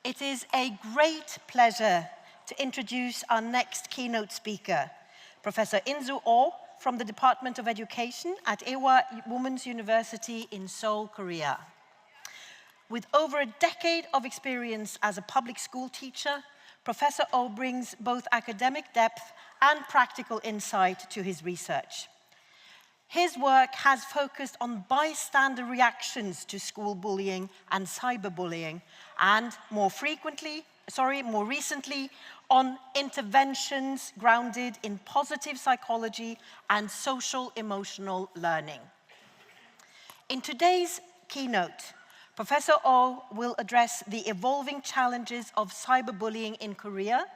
It is a great pleasure to introduce our next keynote speaker, Professor Insoo Oh from the Department of Education at Ewha Womans University in Seoul, Korea. With over a decade of experience as a public school teacher, Professor Oh brings both academic depth and practical insight to his research. His work has focused on bystander reactions to school bullying and cyberbullying, and more recently, on interventions grounded in positive psychology and social-emotional learning. In today's keynote, Professor Oh will address the evolving challenges of cyberbullying in Korea,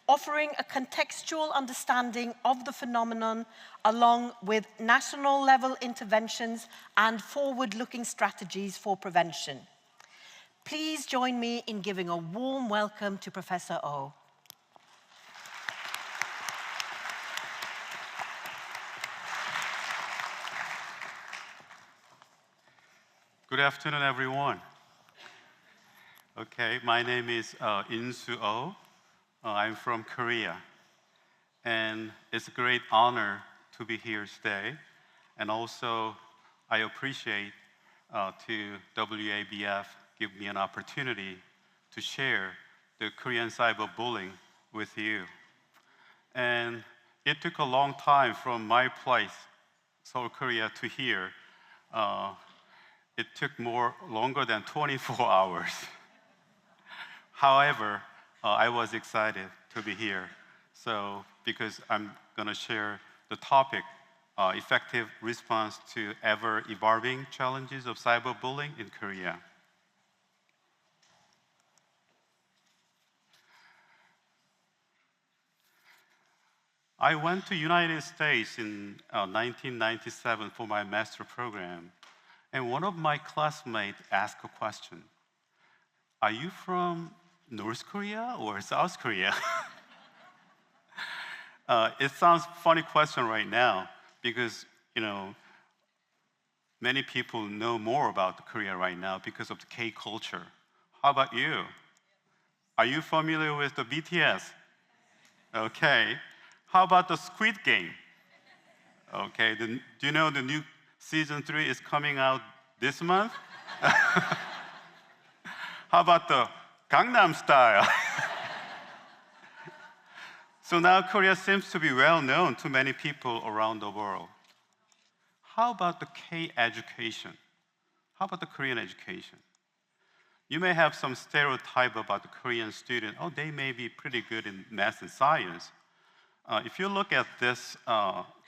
offering a contextual understanding of the phenomenon along with national-level interventions and forward-looking strategies for prevention. Please join me in giving a warm welcome to Professor Oh. Good afternoon, everyone. Okay, my name is Insoo Oh. I'm from Korea, and it's a great honor to be here today. And also, I appreciate to WABF give me an opportunity to share the Korean cyberbullying with you. And it took a long time from my place, Seoul, Korea, to here. It took longer than 24 hours. However, I was excited to be here, because I'm going to share the topic, effective response to ever-evolving challenges of cyberbullying in Korea. I went to United States in 1997 for my master program, and one of my classmates asked a question. Are you from North Korea or South Korea? It sounds funny question right now because, many people know more about Korea right now because of the K culture. How about you? Are you familiar with the BTS? Okay. How about the Squid Game? Okay. Do you know the new season 3 is coming out this month? How about the Gangnam Style? So now Korea seems to be well known to many people around the world. How about the K-education? How about the Korean education? You may have some stereotype about the Korean student. Oh, they may be pretty good in math and science. If you look at this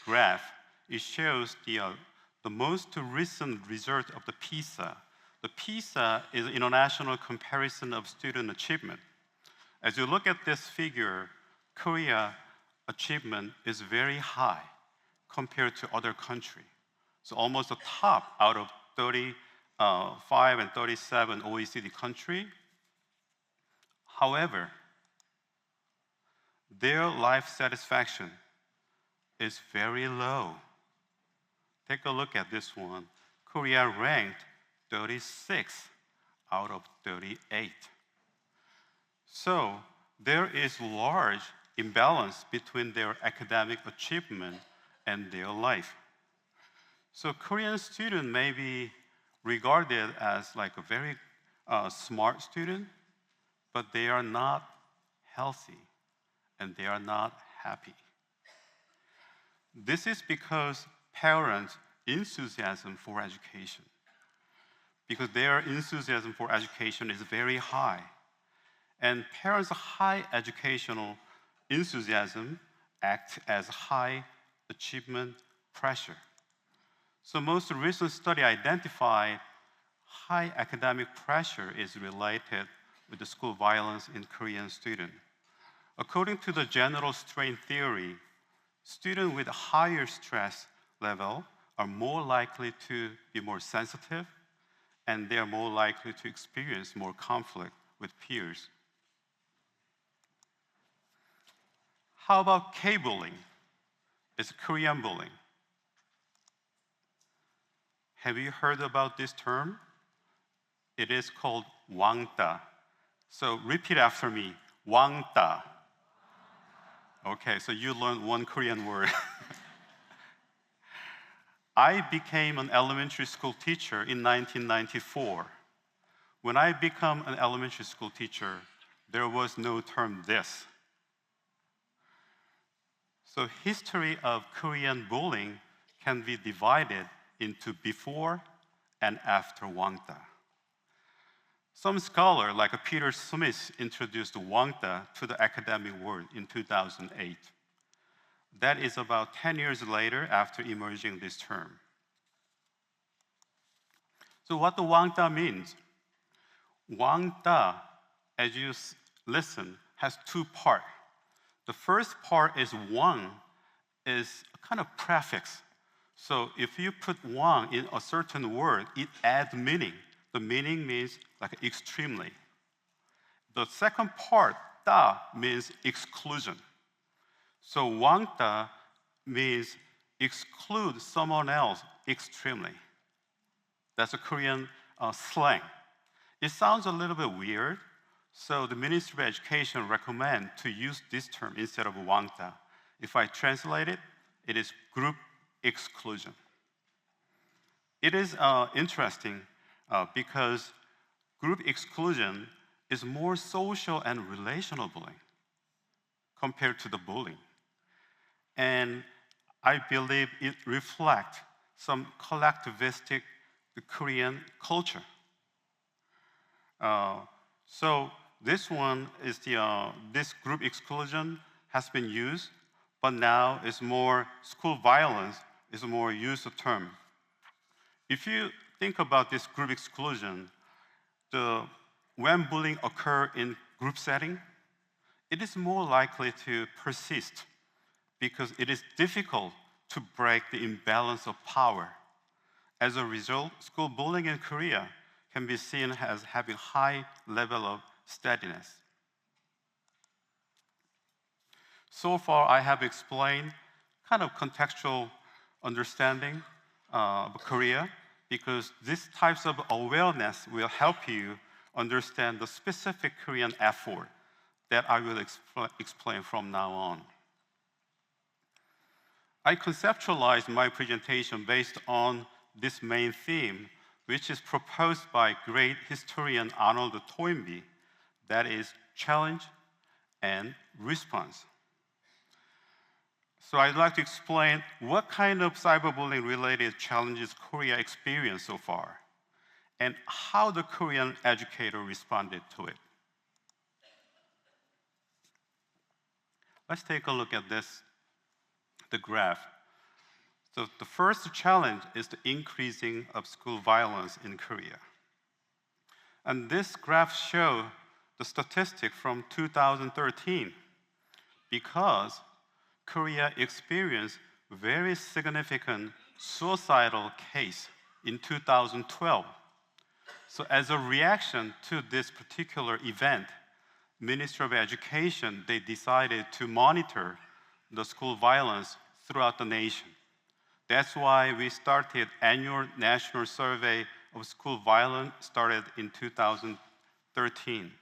graph, it shows the most recent result of the PISA. The PISA is international comparison of student achievement. As you look at this figure, Korea achievement is very high compared to other countries. So almost the top out of 35 and 37 OECD countries. However, their life satisfaction is very low. Take a look at this one. Korea ranked 36 out of 38. So there is large imbalance between their academic achievement and their life. So Korean student may be regarded as like a very smart student, but they are not healthy and they are not happy. This is because parents' enthusiasm for education, because their enthusiasm for education is very high. And parents' high educational enthusiasm act as high achievement pressure. So most recent study identified high academic pressure is related with the school violence in Korean students. According to the general strain theory, students with higher stress level are more likely to be more sensitive, and they are more likely to experience more conflict with peers. How about K-bullying? It's Korean bullying. Have you heard about this term? It is called wangda. So repeat after me, 왕따. Okay, so you learned one Korean word. I became an elementary school teacher in 1994. When I became an elementary school teacher, there was no term this. So history of Korean bullying can be divided into before and after 왕따. Some scholar, like Peter Smith, introduced 왕따 to the academic world in 2008. That is about 10 years later after emerging this term. So what the 왕따 means? 왕따, as you listen, has two parts. The first part is 왕, is a kind of prefix. So if you put 왕 in a certain word, it adds meaning. The meaning means like extremely. The second part, 따, means exclusion. So 왕따 means exclude someone else extremely. That's a Korean slang. It sounds a little bit weird, so the Ministry of Education recommend to use this term instead of 왕따. If I translate it, it is group exclusion. It is interesting because group exclusion is more social and relational bullying compared to the bullying. And I believe it reflects some collectivistic Korean culture. So this one is this group exclusion has been used, but now it's more school violence is a more used term. If you think about this group exclusion, when bullying occurs in group setting, it is more likely to persist because it is difficult to break the imbalance of power. As a result, school bullying in Korea can be seen as having high level of steadiness. So far, I have explained kind of contextual understanding of Korea because these types of awareness will help you understand the specific Korean effort that I will explain from now on. I conceptualized my presentation based on this main theme, which is proposed by great historian Arnold Toynbee, that is challenge and response. So I'd like to explain what kind of cyberbullying related challenges Korea experienced so far and how the Korean educator responded to it. Let's take a look at this, the graph. So the first challenge is the increasing of school violence in Korea. And this graph shows the statistic from 2013 because Korea experienced very significant suicidal case in 2012. So as a reaction to this particular event, Ministry of Education, they decided to monitor the school violence throughout the nation. That's why we started annual national survey of school violence started in 2013.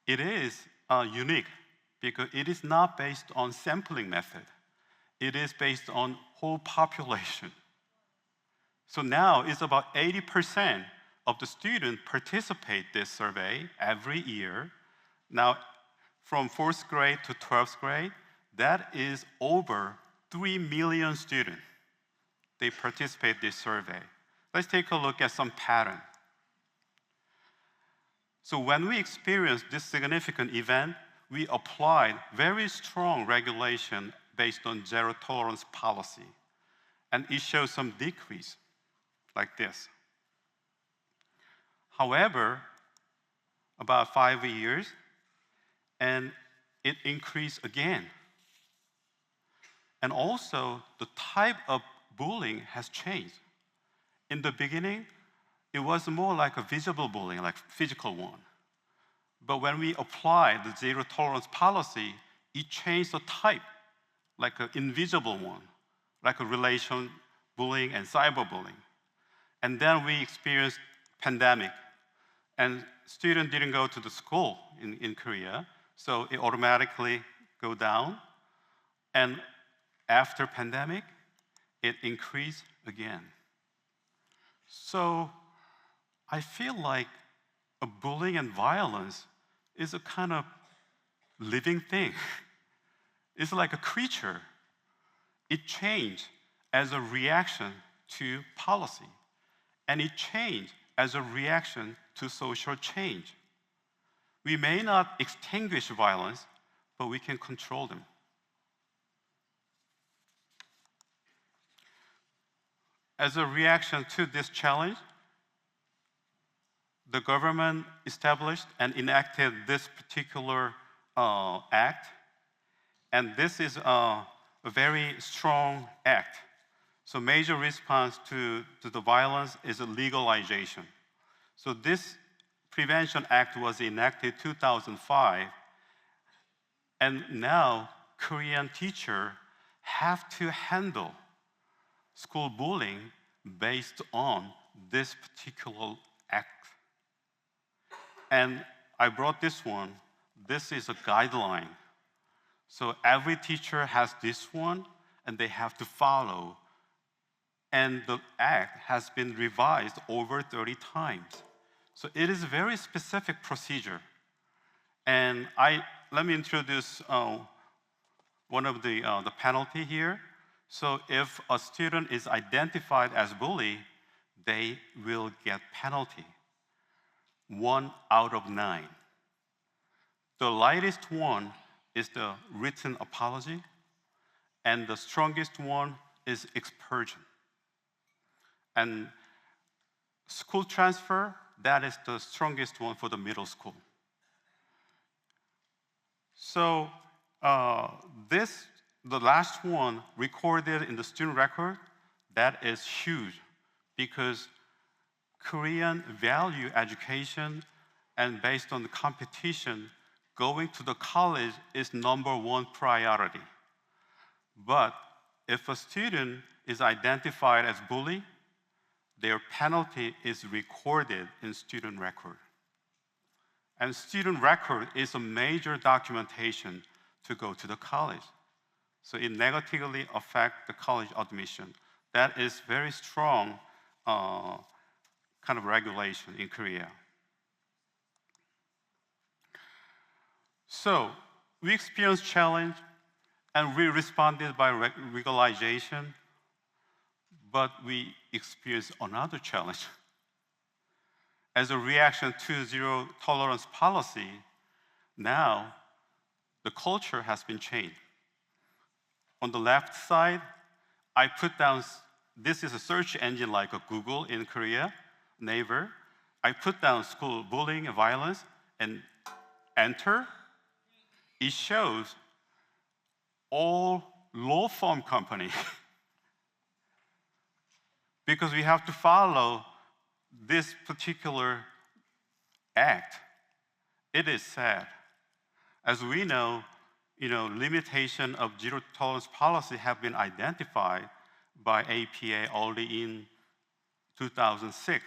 It is unique because it is not based on sampling method. It is based on whole population. So now it's about 80% of the students participate this survey every year. Now from 4th grade to 12th grade, that is over 3 million students. They participate in this survey. Let's take a look at some pattern. So when we experienced this significant event, we applied very strong regulation based on zero tolerance policy. And it shows some decrease, like this. However, about 5 years, and it increased again. And also, the type of bullying has changed. In the beginning, it was more like a visible bullying, like physical one. But when we applied the zero tolerance policy, it changed the type, like an invisible one, like a relation bullying and cyberbullying. And then we experienced pandemic. And student didn't go to the school in Korea, so it automatically go down. And after pandemic, it increased again. So I feel like bullying and violence is a kind of living thing. It's like a creature. It changed as a reaction to policy, and it changed as a reaction to social change. We may not extinguish violence, but we can control them. As a reaction to this challenge, the government established and enacted this particular act, and this is a very strong act. So major response to the violence is a legalization. So this Prevention Act was enacted 2005, and now Korean teachers have to handle school bullying based on this particular act. And I brought this one. This is a guideline. So every teacher has this one, and they have to follow. And the act has been revised over 30 times. So it is a very specific procedure. And let me introduce one of the penalty here. So if a student is identified as bully, they will get penalty, 1 out of 9. The lightest one is the written apology, and the strongest one is expulsion. And school transfer, that is the strongest one for the middle school. So the last one recorded in the student record, that is huge because Korean value education, and based on the competition, going to the college is #1 priority. But if a student is identified as bully, their penalty is recorded in student record. And student record is a major documentation to go to the college. So it negatively affects the college admission. That is very strong kind of regulation in Korea. So we experienced challenge and we responded by legalization, but we experienced another challenge. As a reaction to zero tolerance policy, now the culture has been changed. On the left side, I put down, this is a search engine like a Google in Korea, Naver. I put down school bullying and violence and enter. It shows all law firm company because we have to follow this particular act. It is sad. As we know, limitation of zero tolerance policy have been identified by APA already in 2006.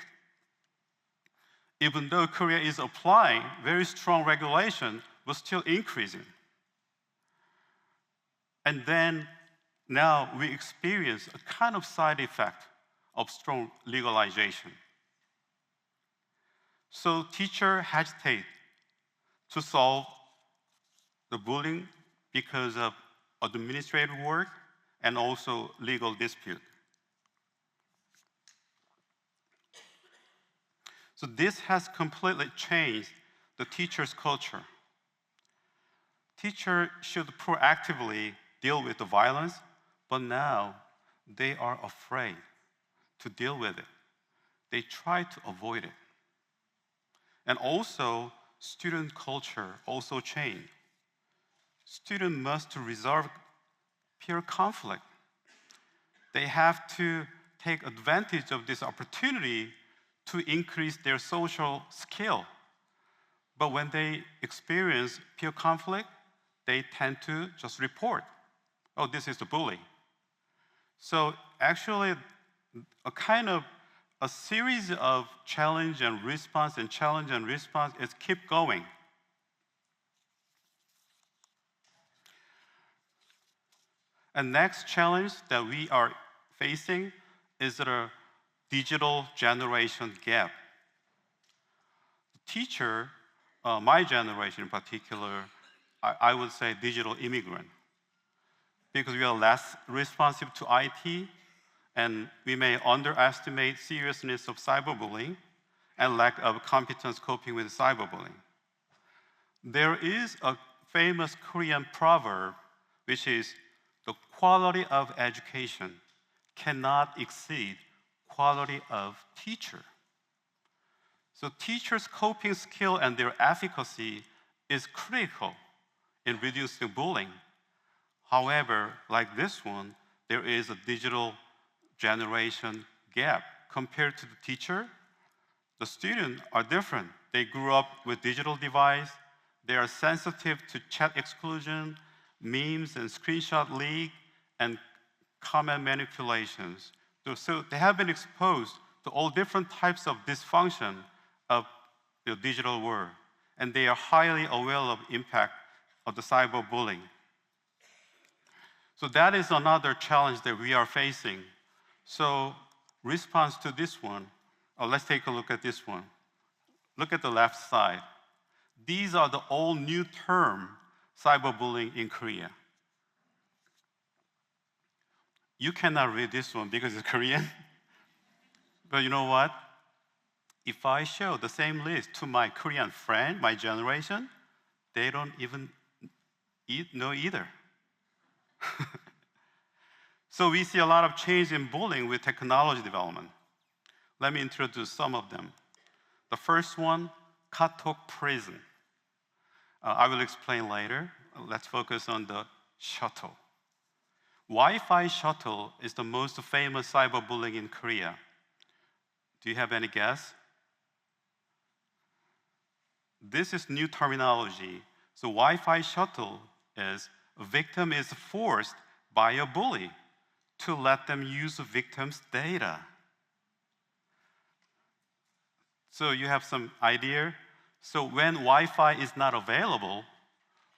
Even though Korea is applying very strong regulation, but still increasing. And then now we experience a kind of side effect of strong legalization. So teachers hesitate to solve the bullying because of administrative work and also legal dispute. So this has completely changed the teacher's culture. Teachers should proactively deal with the violence, but now they are afraid to deal with it. They try to avoid it. And also, student culture also changed. Students must resolve peer conflict. They have to take advantage of this opportunity to increase their social skill. But when they experience peer conflict, they tend to just report, oh, this is the bully. So actually, a kind of a series of challenge and response and challenge and response is keep going. And next challenge that we are facing is the digital generation gap. Teacher, my generation in particular, I would say digital immigrant, because we are less responsive to IT, and we may underestimate seriousness of cyberbullying and lack of competence coping with cyberbullying. There is a famous Korean proverb, which is, the quality of education cannot exceed quality of teacher. So teachers' coping skill and their efficacy is critical in reducing bullying. However, like this one, there is a digital generation gap. Compared to the teacher, the students are different. They grew up with digital device, they are sensitive to chat exclusion, memes and screenshot leak, and comment manipulations. So they have been exposed to all different types of dysfunction of the digital world, and they are highly aware of impact of the cyberbullying. So that is another challenge that we are facing. So response to this one, let's take a look at this one. Look at the left side. These are the all new term cyberbullying in Korea. You cannot read this one because it's Korean. But you know what? If I show the same list to my Korean friend, my generation, they don't even know either. So we see a lot of change in bullying with technology development. Let me introduce some of them. The first one, Katok prison. I will explain later. Let's focus on the shuttle. Wi-Fi shuttle is the most famous cyberbullying in Korea. Do you have any guess? This is new terminology. So Wi-Fi shuttle is a victim is forced by a bully to let them use a victim's data. So you have some idea? So when Wi-Fi is not available,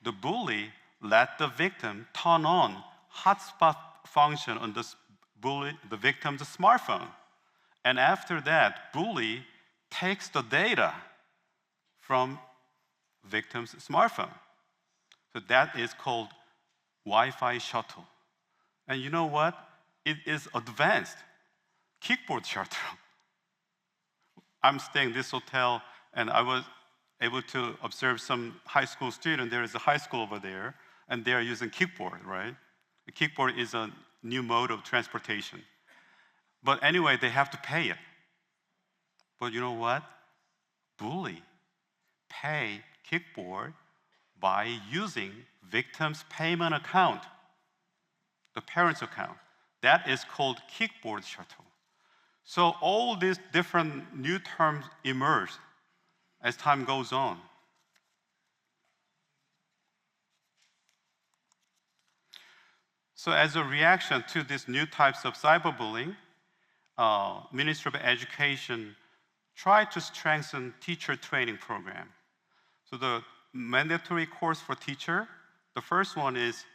the bully let the victim turn on hotspot function on the victim's smartphone. And after that, bully takes the data from victim's smartphone. So that is called Wi-Fi shuttle. And you know what? It is advanced kickboard shuttle. I'm staying in this hotel, and I was able to observe some high school students. There is a high school over there, and they are using kickboard, right? The kickboard is a new mode of transportation. But anyway, they have to pay it. But you know what? Bully pay kickboard by using victim's payment account, the parent's account. That is called kickboard shuttle. So all these different new terms emerge as time goes on. So as a reaction to these new types of cyberbullying, Ministry of Education tried to strengthen teacher training program. So the mandatory course for teacher, the first one is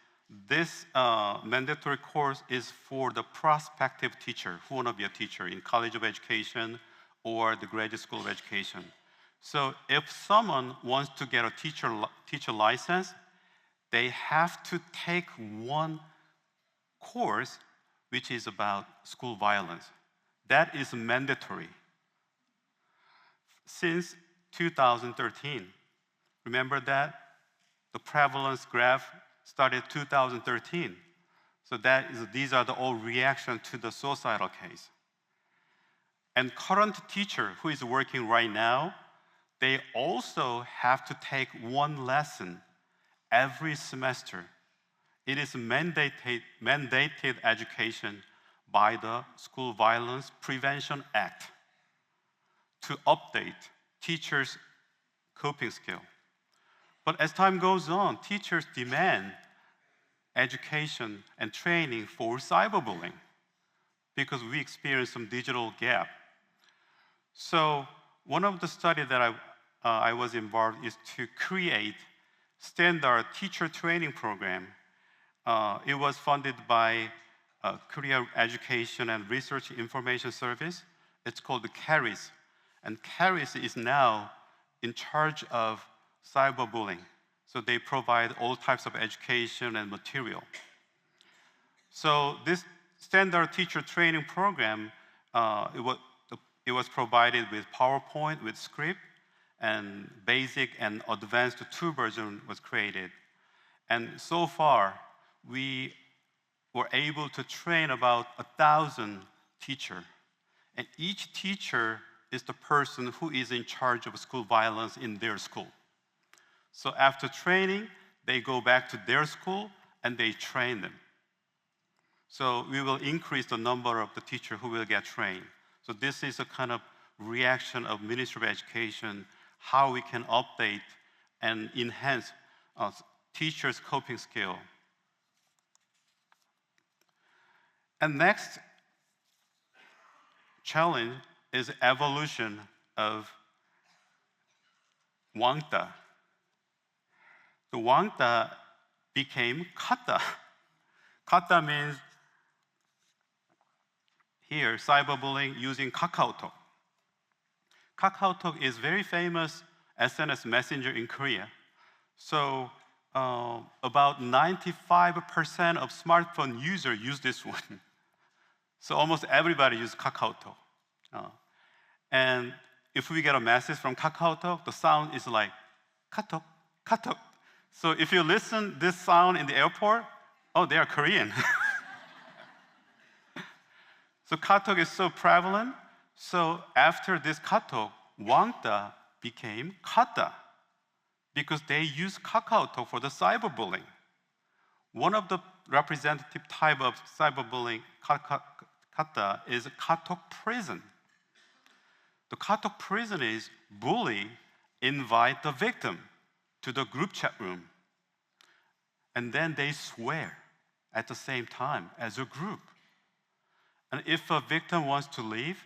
this mandatory course is for the prospective teacher who want to be a teacher in College of Education or the Graduate School of Education. So if someone wants to get a teacher license, they have to take one course which is about school violence. That is mandatory. Since 2013, remember that? The prevalence graph started 2013. So these are the all reaction to the suicidal case. And current teacher who is working right now, they also have to take one lesson every semester. It is mandated education by the School Violence Prevention Act to update teachers' coping skill. But as time goes on, teachers demand education and training for cyberbullying because we experience some digital gap. So one of the studies that I was involved is to create standard teacher training program. It was funded by Korea Education and Research Information Service. It's called the CARIS. And CARIS is now in charge of cyberbullying. So they provide all types of education and material. So this standard teacher training program, it was provided with PowerPoint, with script, and basic and advanced two version was created. And so far, we were able to train about 1,000 teachers. And each teacher is the person who is in charge of school violence in their school. So after training, they go back to their school and they train them. So we will increase the number of the teachers who will get trained. So this is a kind of reaction of Ministry of Education, how we can update and enhance teachers' coping skill. And next challenge is evolution of Wangda. The Wangda became kata. Kata means here cyberbullying using KakaoTalk. KakaoTalk is very famous SNS messenger in Korea. So about 95% of smartphone users use this one. So almost everybody uses KakaoTalk. And if we get a message from KakaoTalk, the sound is like katok, katok. So if you listen this sound in the airport, oh, they are Korean. So katok is so prevalent. So after this katok, Wangda became kata because they use KakaoTalk for the cyberbullying. One of the representative type of cyberbullying, kata, is katok prison. The katok prison is bully invite the victim to the group chat room. And then they swear at the same time as a group. And if a victim wants to leave,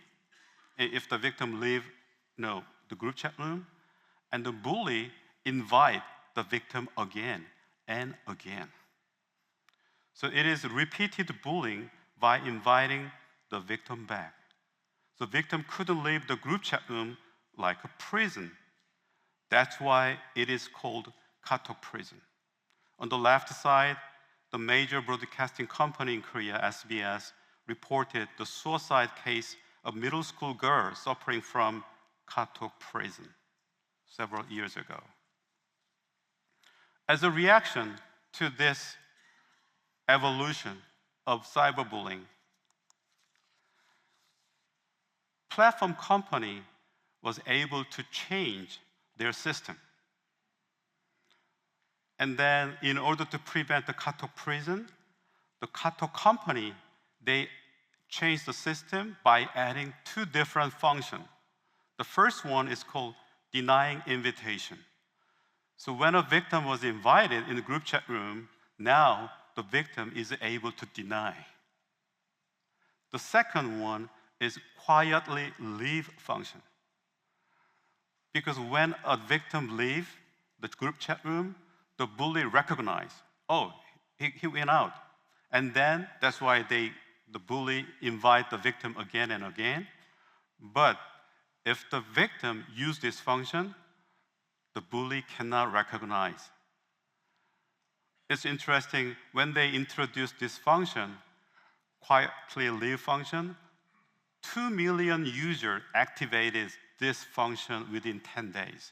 if the victim leave the group chat room, and the bully invite the victim again and again. So it is repeated bullying by inviting the victim back. The victim couldn't leave the group chat room like a prison. That's why it is called katok prison. On the left side, the major broadcasting company in Korea, SBS, reported the suicide case of middle school girl suffering from katok prison several years ago. As a reaction to this evolution of cyberbullying, platform company was able to change their system. And then in order to prevent the katok prison, the katok company, they changed the system by adding two different functions. The first one is called denying invitation. So when a victim was invited in the group chat room, now the victim is able to deny. The second one is quietly leave function. Because when a victim leaves the group chat room, the bully recognizes, oh, he went out. And then that's why the bully invite the victim again and again. But if the victim uses this function, the bully cannot recognize. It's interesting, when they introduced this function, quietly leave function, 2 million users activated this function within 10 days.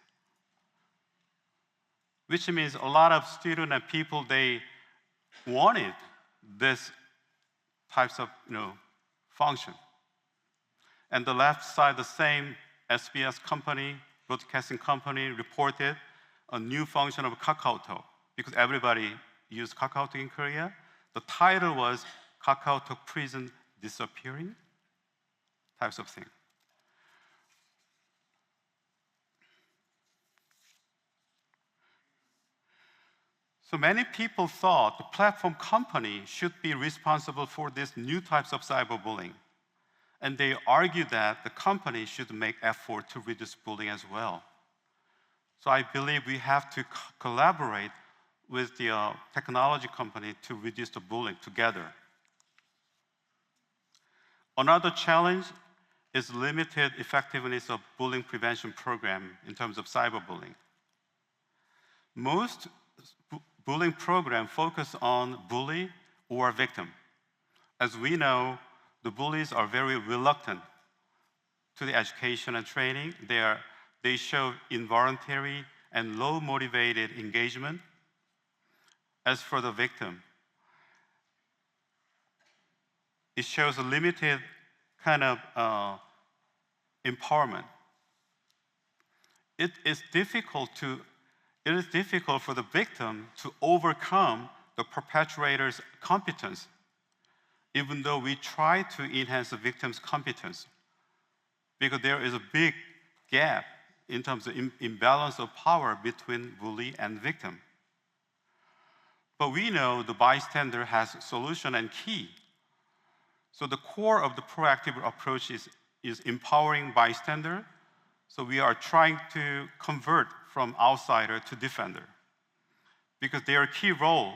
Which means a lot of students and people, they wanted this types of function. And the left side, the same SBS company, broadcasting company, reported a new function of KakaoTalk because everybody used KakaoTalk in Korea. The title was KakaoTalk Prison Disappearing, types of thing. So many people thought the platform company should be responsible for these new types of cyberbullying. And they argue that the company should make effort to reduce bullying as well. So I believe we have to collaborate with the technology company to reduce the bullying together. Another challenge is limited effectiveness of bullying prevention program in terms of cyberbullying. Most bullying programs focus on bully or victim. As we know, the bullies are very reluctant to the education and training. They show involuntary and low-motivated engagement. As for the victim, it shows a limited kind of empowerment. It is difficult for the victim to overcome the perpetrator's competence, even though we try to enhance the victim's competence, because there is a big gap in terms of imbalance of power between bully and victim. But we know the bystander has solution and key. So the core of the proactive approach is empowering bystander. So we are trying to convert from outsider to defender, because their key role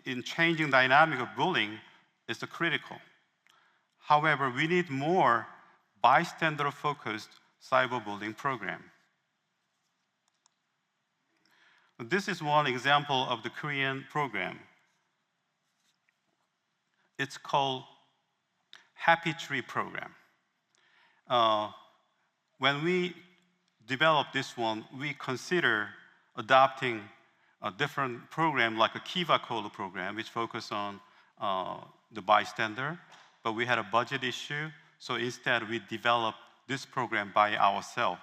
in changing dynamic of bullying is the critical. However, we need more bystander-focused cyberbullying program. This is one example of the Korean program. It's called Happy Tree Program. When we developed this one, we consider adopting a different program like a Keynote program, which focus on the bystander, but we had a budget issue, so instead we developed this program by ourselves.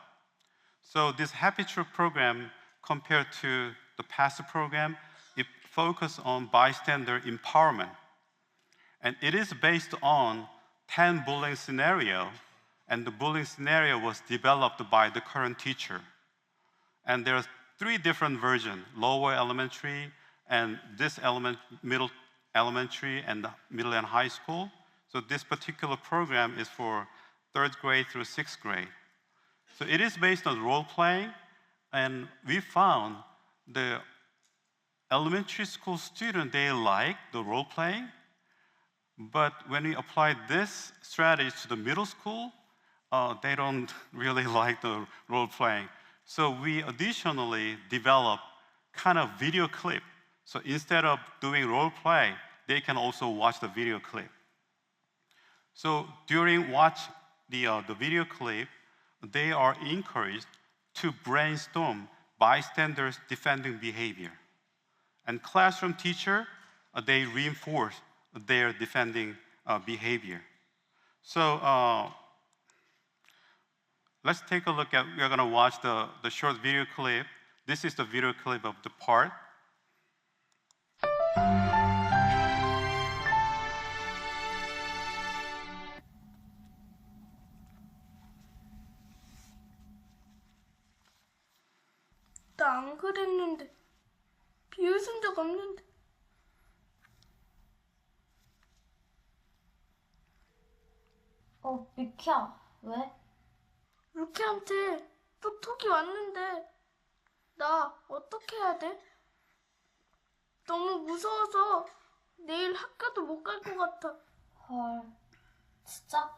So this Happy Tree program, compared to the past program, it focuses on bystander empowerment. And it is based on 10 bullying scenarios, and the bullying scenario was developed by the current teacher. And there are 3 different versions: lower elementary, and this middle elementary, and middle and high school. So this particular program is for 3rd grade through 6th grade. So it is based on role playing, and we found the elementary school students, they like the role playing, but when we applied this strategy to the middle school, they don't really like the role playing. So we additionally developed kind of video clip. So instead of doing role play, they can also watch the video clip. So during watch the video clip, they are encouraged to brainstorm bystanders' defending behavior. And classroom teacher, they reinforce their defending behavior. So let's take a look at, we're gonna watch the short video clip. This is the video clip of the part. 나 안 그랬는데 비웃은 적 없는데 미키야, 왜? 루키한테 또 톡이 왔는데 나 어떻게 해야 돼? 너무 무서워서 내일 학교도 못 갈 것 같아. 헐, 진짜?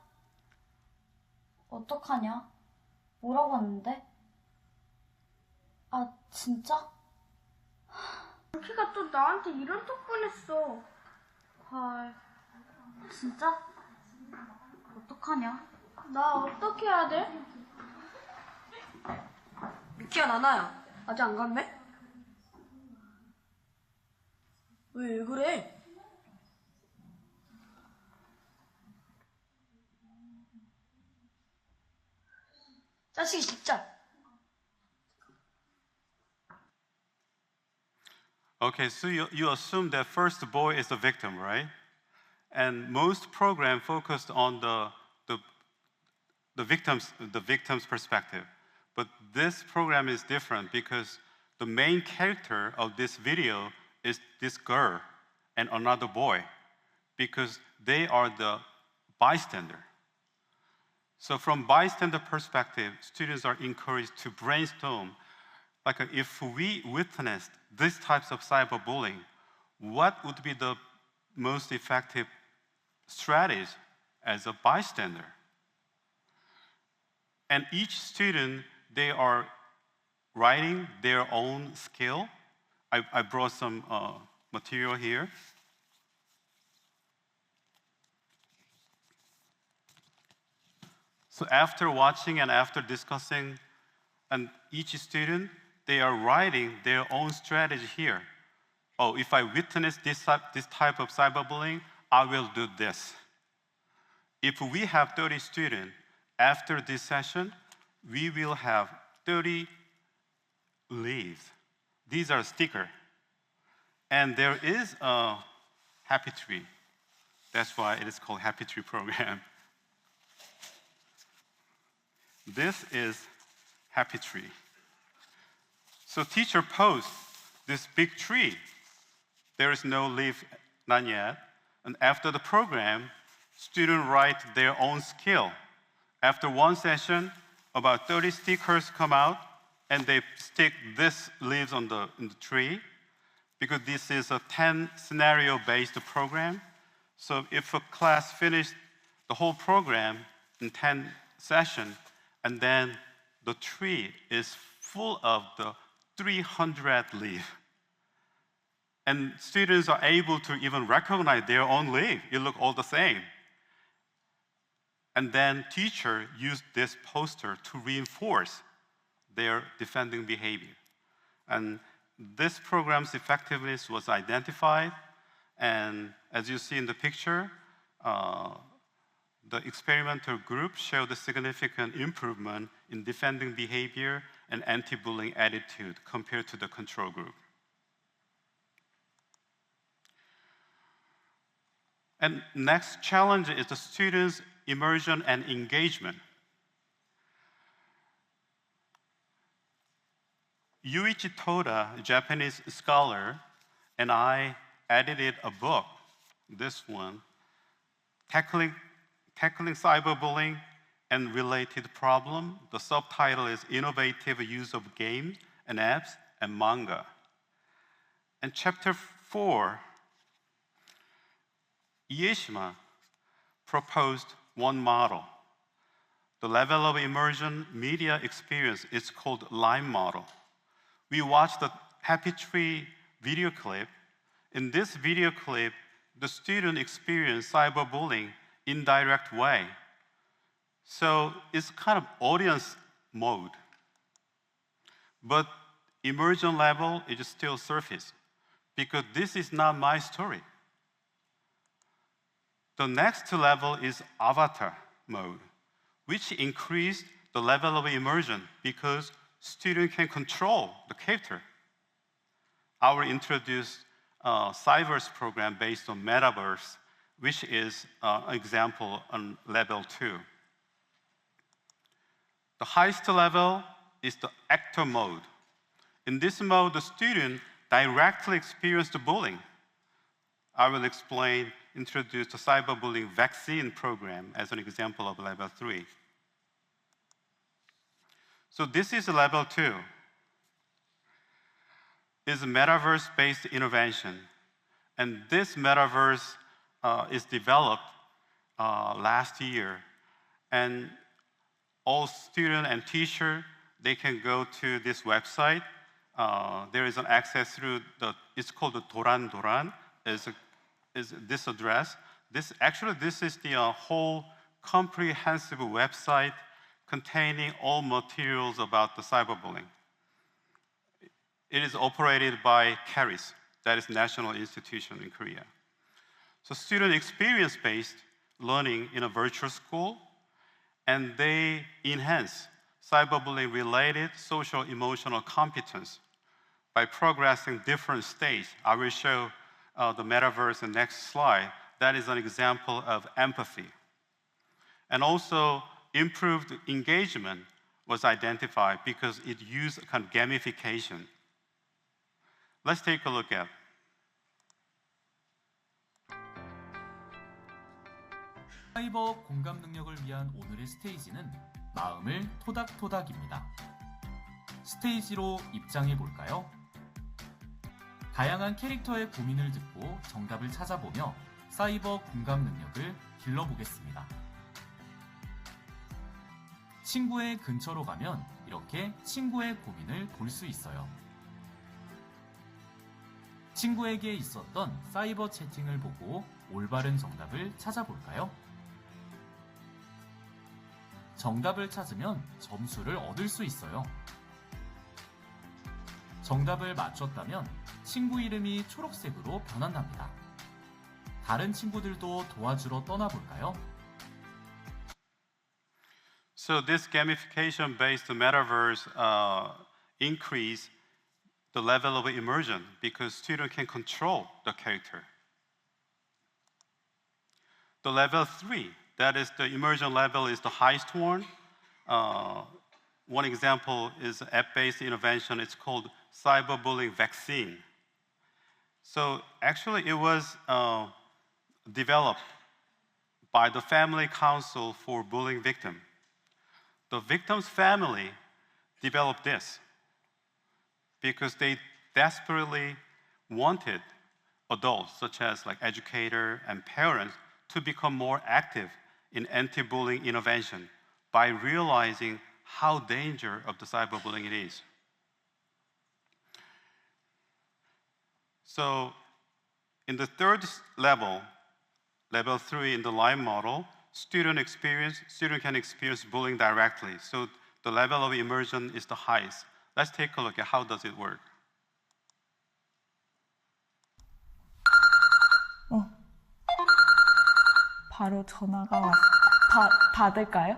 어떡하냐? 뭐라고 하는데? 아, 진짜? 루키가 또 나한테 이런 톡 보냈어. 헐, 진짜? 어떡하냐? 나 어떻게 해야 돼? 미키야, 나나야. 아직 안 갔네? 왜 그래? 자식이 진짜. Okay, so you assume that first boy is the victim, right? And most programs focused on the victim's perspective. But this program is different because the main character of this video is this girl and another boy, because they are the bystander. So from bystander perspective, students are encouraged to brainstorm, like if we witnessed these types of cyberbullying, what would be the most effective strategies as a bystander? And each student, they are writing their own skill. I brought some material here. So after watching and after discussing, and each student, they are writing their own strategy here. Oh, if I witness this type of cyberbullying, I will do this. If we have 30 students, after this session, we will have 30 leaves. These are stickers. And there is a happy tree. That's why it is called Happy Tree Program. This is happy tree. So teacher posts this big tree. There is no leaf, not yet. And after the program, students write their own skill. After one session, about 30 stickers come out, and they stick these leaves in the tree, because this is a 10 scenario-based program. So if a class finished the whole program in 10 sessions, and then the tree is full of the 300 leaves. And students are able to even recognize their own leaf. It looks all the same. And then teacher used this poster to reinforce their defending behavior. And this program's effectiveness was identified. And as you see in the picture, the experimental group showed a significant improvement in defending behavior and anti-bullying attitude compared to the control group. And next challenge is the students' immersion and engagement. Yuichi Toda, a Japanese scholar, and I edited a book, this one, Tackling Cyberbullying and Related Problem. The subtitle is Innovative Use of Games and Apps and Manga. And chapter 4, Ieshima proposed one model. The level of immersion media experience is called LIME model. We watched the Happy Tree video clip. In this video clip, the student experienced cyberbullying in direct way. So it's kind of audience mode. But immersion level is still surface, because this is not my story. The next level is avatar mode, which increased the level of immersion because students can control the character. Our introduced Cyverse program based on metaverse, which is an example on level 2. The highest level is the actor mode. In this mode, the student directly experienced the bullying. I will introduce the cyberbullying vaccine program as an example of level 3. So this is level 2. It's a metaverse-based intervention. And this metaverse is developed last year. And all students and teachers, they can go to this website. There is an access through it's called the Doran. Is this address. This is the whole comprehensive website containing all materials about the cyberbullying. It is operated by CARIS, that is National Institution in Korea. So student experience-based learning in a virtual school, and they enhance cyberbullying-related social emotional competence by progressing different stages. I will show the metaverse in the next slide. That is an example of empathy. And also, improved engagement was identified because it used kind of gamification. Let's take a look at. 사이버 공감 능력을 위한 오늘의 스테이지는 마음을 토닥토닥입니다. 스테이지로 입장해 볼까요? 다양한 캐릭터의 고민을 듣고 정답을 찾아보며 사이버 공감 능력을 길러보겠습니다. 친구의 근처로 가면 이렇게 친구의 고민을 볼 수 있어요. 친구에게 있었던 사이버 채팅을 보고 올바른 정답을 찾아볼까요? 정답을 찾으면 점수를 얻을 수 있어요. 정답을 맞췄다면 친구 이름이 초록색으로 변한답니다. 다른 친구들도 도와주러 떠나볼까요? So this gamification-based metaverse increase the level of immersion because students can control the character. The level 3, that is the immersion level, is the highest one. One example is app-based intervention. It's called cyberbullying vaccine. So actually it was developed by the Family Council for Bullying Victims. The victim's family developed this because they desperately wanted adults, such as like educators and parents, to become more active in anti-bullying intervention by realizing how dangerous of the cyberbullying it is. So in the third level, level 3 in the Lyme model, student can experience bullying directly. So the level of immersion is the highest. Let's take a look at how does it work. 바로 전화가 받을까요?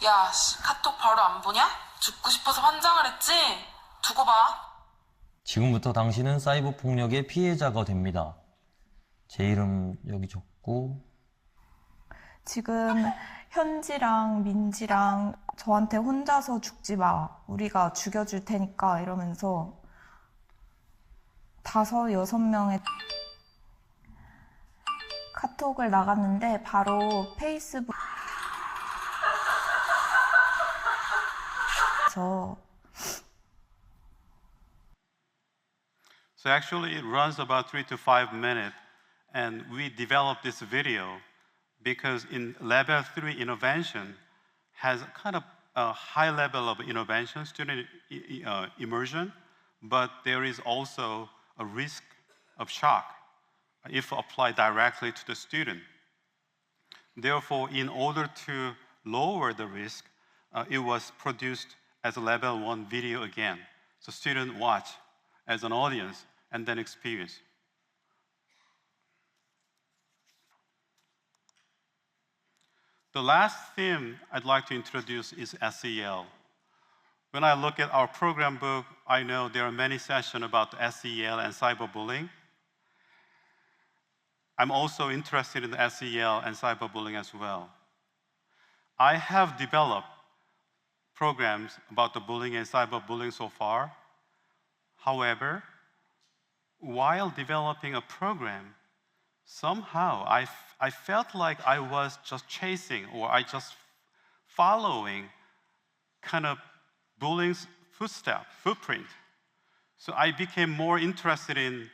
야, 카톡 바로 안 보냐? 죽고 싶어서 환장을 했지? 두고 봐. 지금부터 당신은 사이버 폭력의 피해자가 됩니다. 제 이름 여기 적고. 지금 현지랑 민지랑 저한테 혼자서 죽지 마. 우리가 죽여줄 테니까 이러면서 5, 6명의 카톡을 나갔는데 바로 페이스북 So actually it runs about 3 to 5 minutes, and we developed this video because in level 3 intervention has kind of a high level of intervention, student immersion, but there is also a risk of shock if applied directly to the student. Therefore, in order to lower the risk, it was produced as a level 1 video again. So students watch as an audience and then experience. The last theme I'd like to introduce is SEL. When I look at our program book, I know there are many sessions about SEL and cyberbullying. I'm also interested in SEL and cyberbullying as well. I have developed programs about the bullying and cyberbullying so far. However, while developing a program, somehow I felt like I was just chasing or I just following kind of bullying's footprint. So I became more interested in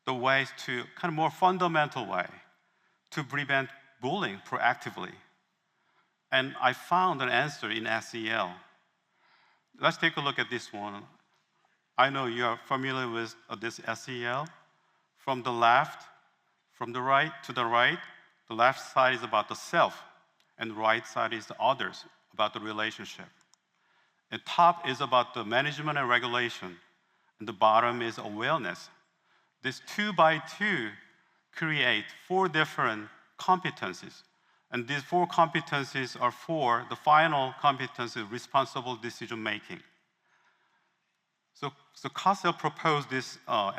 the ways to kind of more fundamental way to prevent bullying proactively. And I found an answer in SEL. Let's take a look at this one. I know you are familiar with this SEL. From the left, from the right to the right, the left side is about the self, and the right side is the others, about the relationship. The top is about the management and regulation, and the bottom is awareness. This 2 by 2 create 4 different competencies. And these 4 competencies are for the final competency, responsible decision making. So CASEL proposed this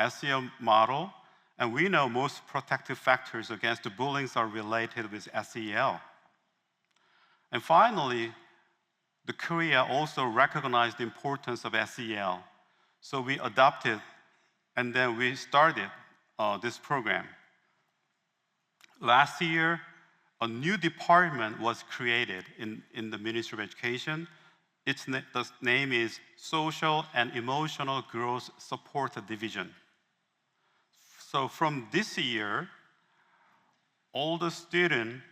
SEL model, and we know most protective factors against the bullying are related with SEL. And finally, the Korea also recognized the importance of SEL. So we adopted, and then we started this program. Last year, a new department was created in the Ministry of Education. The name is Social and Emotional Growth Support Division. So from this year, all the students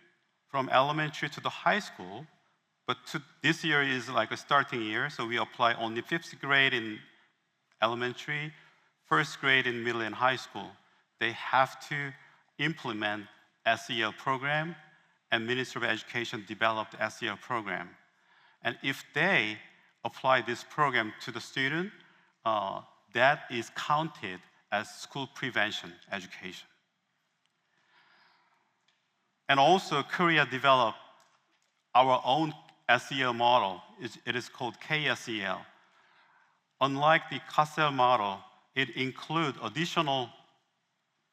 from elementary to the high school, but this year is like a starting year, so we apply only 5th grade in elementary, 1st grade in middle and high school. They have to implement SEL program, and Ministry of Education developed SEL program. And if they apply this program to the student, that is counted as school prevention education. And also, Korea developed our own SEL model. It is called KSEL. Unlike the KSEL model, it includes additional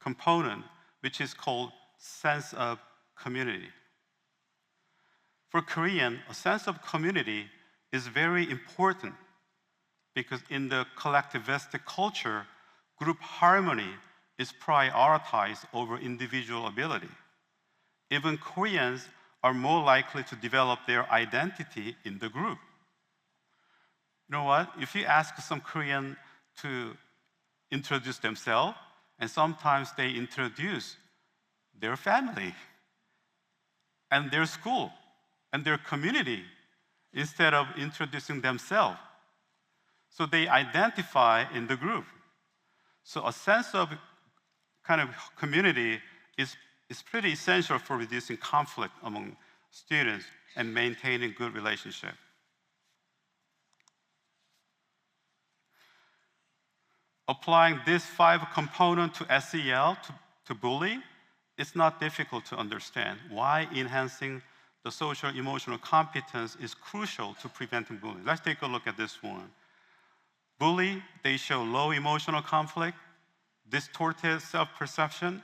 component, which is called sense of community. For Korean, a sense of community is very important because in the collectivistic culture, group harmony is prioritized over individual ability. Even Koreans are more likely to develop their identity in the group. You know what? If you ask some Korean to introduce themselves, and sometimes they introduce their family and their school and their community instead of introducing themselves. So they identify in the group. So a sense of kind of community is pretty essential for reducing conflict among students and maintaining good relationship. Applying these 5 components to SEL, to bullying, it's not difficult to understand why enhancing the social emotional competence is crucial to preventing bullying. Let's take a look at this one. Bully, they show low emotional conflict, distorted self-perception,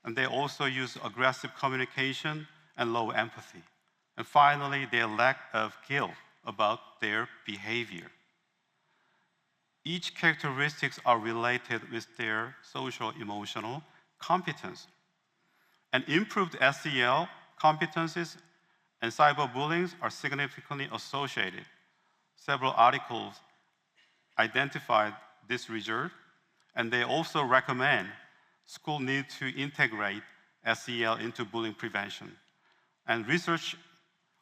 and they also use aggressive communication and low empathy. And finally, their lack of guilt about their behavior. Each characteristics are related with their social emotional competence. And improved SEL competencies and cyberbullying are significantly associated. Several articles identified this result, and they also recommend schools need to integrate SEL into bullying prevention. And research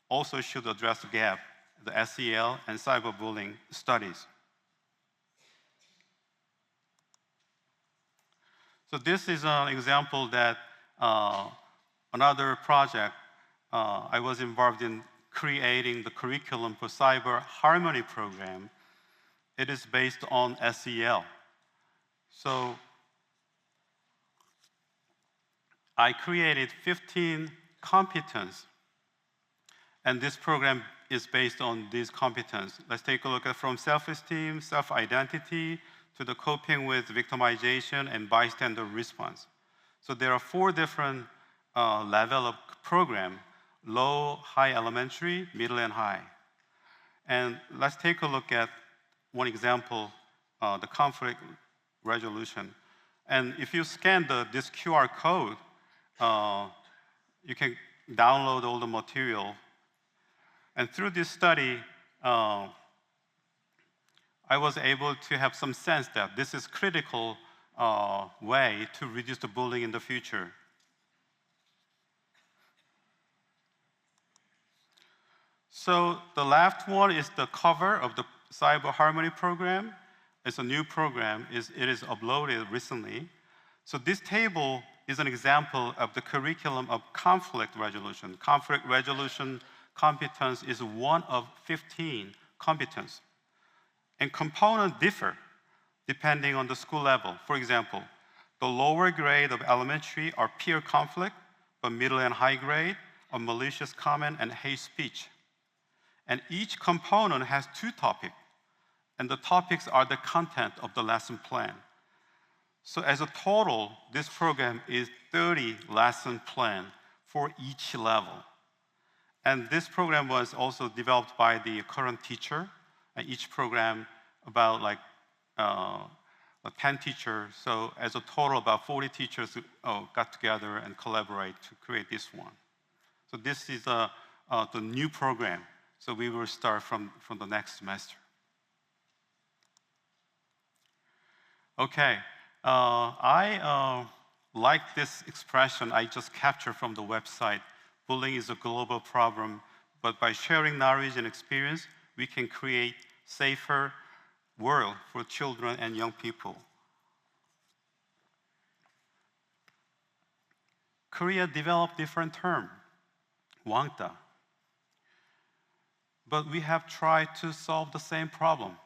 also should address the gap, the SEL and cyberbullying studies. So this is an example that another project I was involved in creating the curriculum for Cyber Harmony program. It is based on SEL. So I created 15 competences, and this program is based on these competences. Let's take a look at from self-esteem, self-identity, to the coping with victimization and bystander response. So there are 4 different levels of program: low, high elementary, middle, and high. And let's take a look at one example, the conflict resolution. And if you scan this QR code, you can download all the material. And through this study, I was able to have some sense that this is critical way to reduce the bullying in the future. So the left one is the cover of the Cyber Harmony program. It's a new program. It is uploaded recently. So this table is an example of the curriculum of conflict resolution. Conflict resolution competence is one of 15 competences. And components differ depending on the school level. For example, the lower grade of elementary are peer conflict, but middle and high grade are malicious comment and hate speech. And each component has 2 topics, and the topics are the content of the lesson plan. So as a total, this program is 30 lesson plan for each level. And this program was also developed by the current teacher, and each program about like 10 teachers. So as a total, about 40 teachers got together and collaborate to create this one. So this is the new program. So we will start from the next semester. Okay, I like this expression I just captured from the website. Bullying is a global problem, but by sharing knowledge and experience, we can create safer world for children and young people. Korea developed different term, wangta. But we have tried to solve the same problem.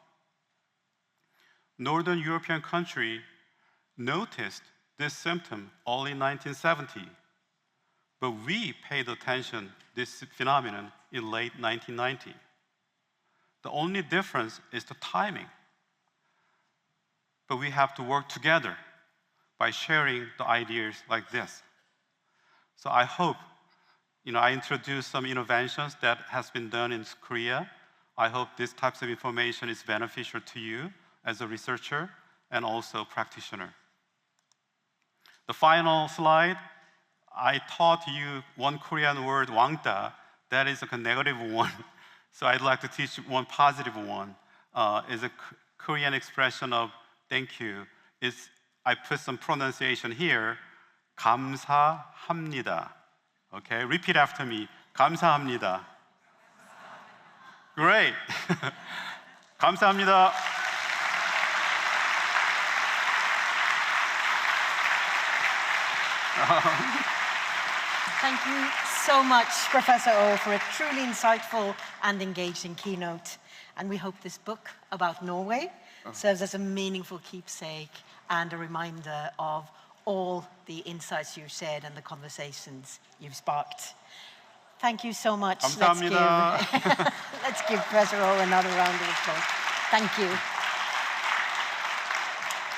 Northern European country noticed this symptom only in 1970, but we paid attention to this phenomenon in late 1990. The only difference is the timing. But we have to work together by sharing the ideas like this. So I hope, I introduced some innovations that has been done in Korea. I hope this types of information is beneficial to you as a researcher and also practitioner. The final slide, I taught you one Korean word, wangta, that is a negative one. So I'd like to teach one positive one. Is a Korean expression of thank you. I put some pronunciation here. 감사합니다. Okay, repeat after me. 감사합니다. Great. 감사합니다. Thank you so much, Professor Oh, for a truly insightful and engaging keynote. And we hope this book about Norway serves as a meaningful keepsake and a reminder of all the insights you've shared and the conversations you've sparked. Thank you so much. 감사합니다. Let's give Professor Oh another round of applause. Thank you.